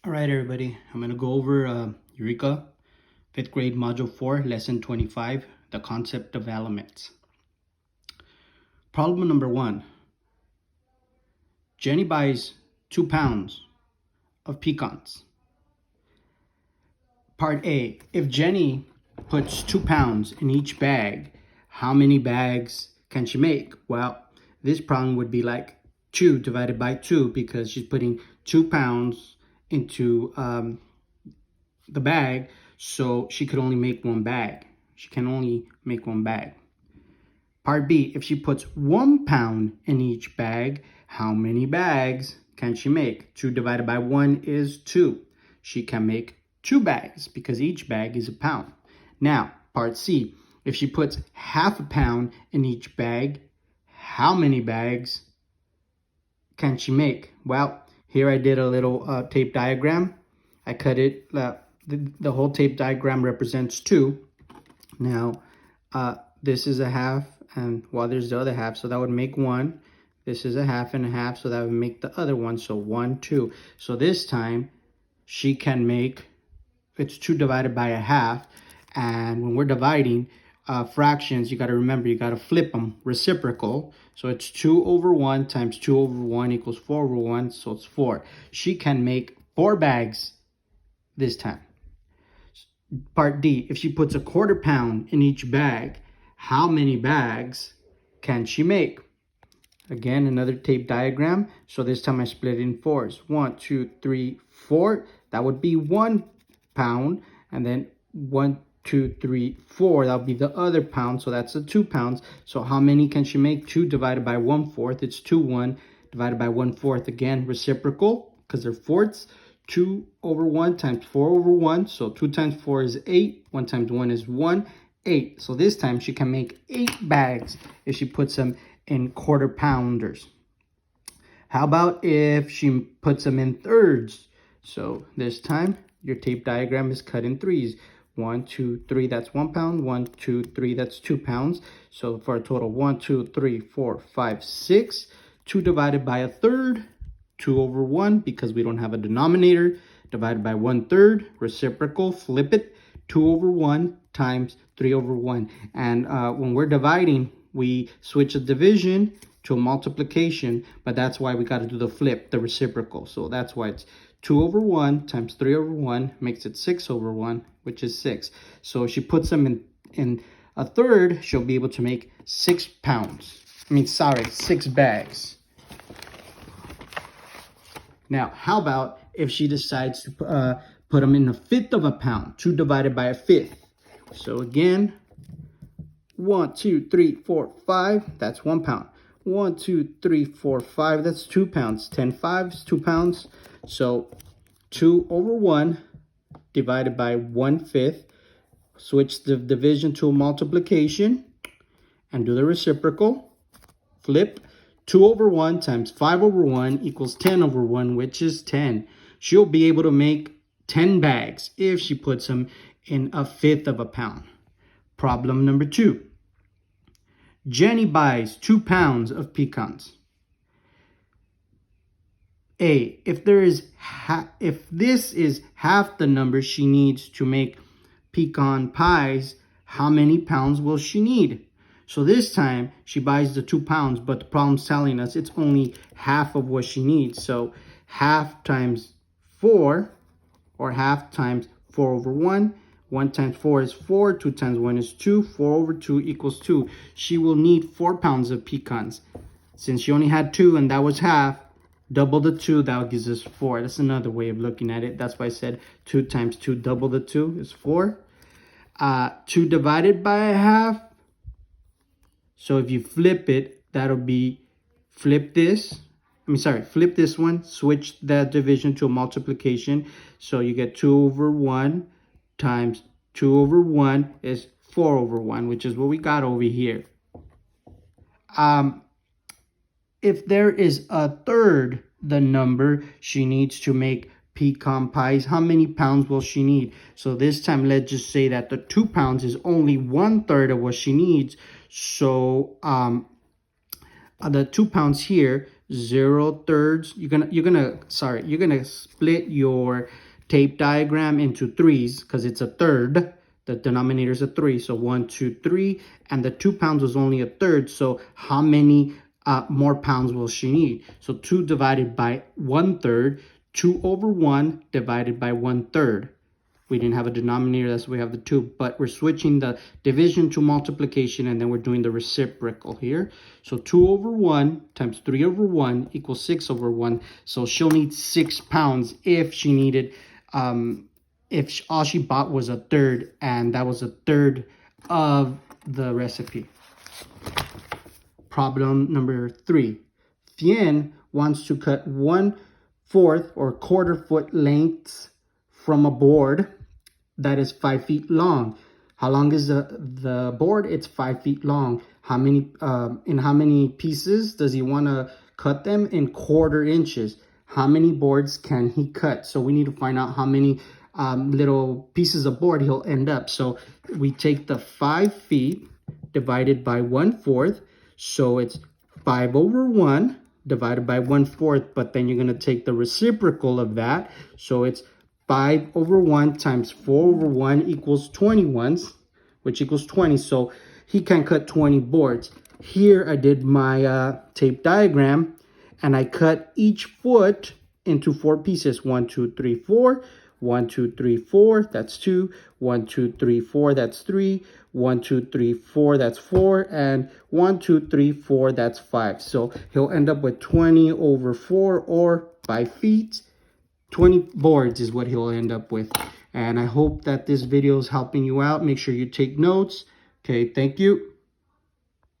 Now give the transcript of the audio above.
All right, everybody, I'm going to go over Eureka, 5th grade, Module 4, Lesson 25, the concept of elements. Problem number 1. Jenny buys 2 pounds of pecans. Part A, if Jenny puts 2 pounds in each bag, how many bags can she make? Well, this problem would be like 2 divided by 2 because she's putting 2 pounds into the bag, so she could only make one bag. She can only make one bag. Part B, if she puts 1 pound in each bag, how many bags can she make? 2 divided by 1 is 2. She can make 2 bags because each bag is a pound. Now, part C, if she puts half a pound in each bag, how many bags can she make? Well, here I did a little tape diagram. I cut it, the whole tape diagram represents 2. Now, this is a half, and there's the other half, so that would make 1. This is a half and a half, so that would make the other one, so 1, 2. So this time, she can make, it's 2 divided by a half, and when we're dividing fractions, you got to remember, you got to flip them, reciprocal. So it's 2 over 1 times 2 over 1 equals 4 over 1, so it's 4. She can make 4 bags this time. Part D, if she puts a 1/4 pound in each bag, how many bags can she make? Again, another tape diagram. So this time I split it in 4s. 1, 2, 3, 4. That would be 1 pound. And then 1, 2, 3, 4. That would be the other pound. So that's the 2 pounds. So how many can she make? 2 divided by 1/4. It's 2, 1 divided by 1/4. Again, reciprocal because they're fourths. 2 over 1 times 4 over 1. So 2 times 4 is 8. 1 times 1 is 1. 8. So this time she can make 8 bags if she puts them in 1/4 pounders. How about if she puts them in thirds? So this time your tape diagram is cut in 3s. 1, 2, 3, that's 1 pound. 1, 2, 3, that's 2 pounds. So for a total 1, 2, 3, 4, 5, 6. 2 divided by a third. 2 over 1 because we don't have a denominator, divided by 1/3, reciprocal, flip it, 2 over 1 times 3 over 1. And when we're dividing, we switch a division to a multiplication, but that's why we got to do the flip, the reciprocal. So that's why it's 2 over 1 times 3 over 1 makes it 6 over 1, which is 6. So if she puts them in a third, she'll be able to make 6 pounds. 6 bags. Now, how about if she decides to put them in 1/5 of a pound? 2 divided by 1/5. So again, 1, 2, 3, 4, 5. That's 1 pound. 1, 2, 3, 4, 5. That's 2 pounds. 10 fives, 2 pounds. So 2 over 1 divided by 1/5. Switch the division to a multiplication and do the reciprocal. Flip. 2 over 1 times 5 over 1 equals 10 over 1, which is 10. She'll be able to make 10 bags if she puts them in 1/5 of a pound. Problem number 2. Jenny buys 2 pounds of pecans. A, if this is half the number she needs to make pecan pies, how many pounds will she need? So this time she buys the 2 pounds, but the problem's telling us it's only half of what she needs. So half times 4, or half times 4 over 1. 1 times 4 is 4. 2 times 1 is 2. 4 over 2 equals 2. She will need 4 pounds of pecans. Since she only had 2 and that was half, double the 2, that gives us 4. That's another way of looking at it. That's why I said 2 times 2, double the 2 is 4. 2 divided by a half. So if you flip it, that'll be, flip this one, switch that division to a multiplication. So you get 2 over 1 times 2 over 1 is 4 over 1, which is what we got over here. If there is a third the number she needs to make pecan pies, how many pounds will she need? So this time, let's just say that the 2 pounds is only 1/3 of what she needs. So the 2 pounds here, 0 thirds. You're gonna split your tape diagram into threes because it's a third. The denominator is a 3, so 1, 2, 3, and the 2 pounds was only a third. So how many more pounds will she need? So 2 divided by 1/3, 2 over 1 divided by 1/3. We didn't have a denominator, that's why we have the 2, but we're switching the division to multiplication, and then we're doing the reciprocal here. So 2 over 1 times 3 over 1 equals 6 over 1. So she'll need 6 pounds if she needed, if all she bought was a third, and that was a third of the recipe. Problem number 3. Thien wants to cut 1/4 or quarter foot lengths from a board that is 5 feet long. How long is the board? It's 5 feet long. How many in how many pieces does he want to cut them? In 1/4 inches. How many boards can he cut? So we need to find out how many little pieces of board he'll end up. So we take the 5 feet divided by 1/4. So it's 5 over 1 divided by 1/4. But then you're going to take the reciprocal of that. So it's 5 over 1 times 4 over 1 equals 21, which equals 20. So he can cut 20 boards. Here I did my tape diagram, and I cut each foot into 4 pieces. 1, 2, 3, 4. 1, 2, 3, 4. That's 2. 1, 2, 3, 4. That's 3. 1, 2, 3, 4. That's 4. And 1, 2, 3, 4. That's 5. So he'll end up with 20 over 4, or 5 feet. 20 boards is what he'll end up with. And I hope that this video is helping you out. Make sure you take notes. Okay, thank you.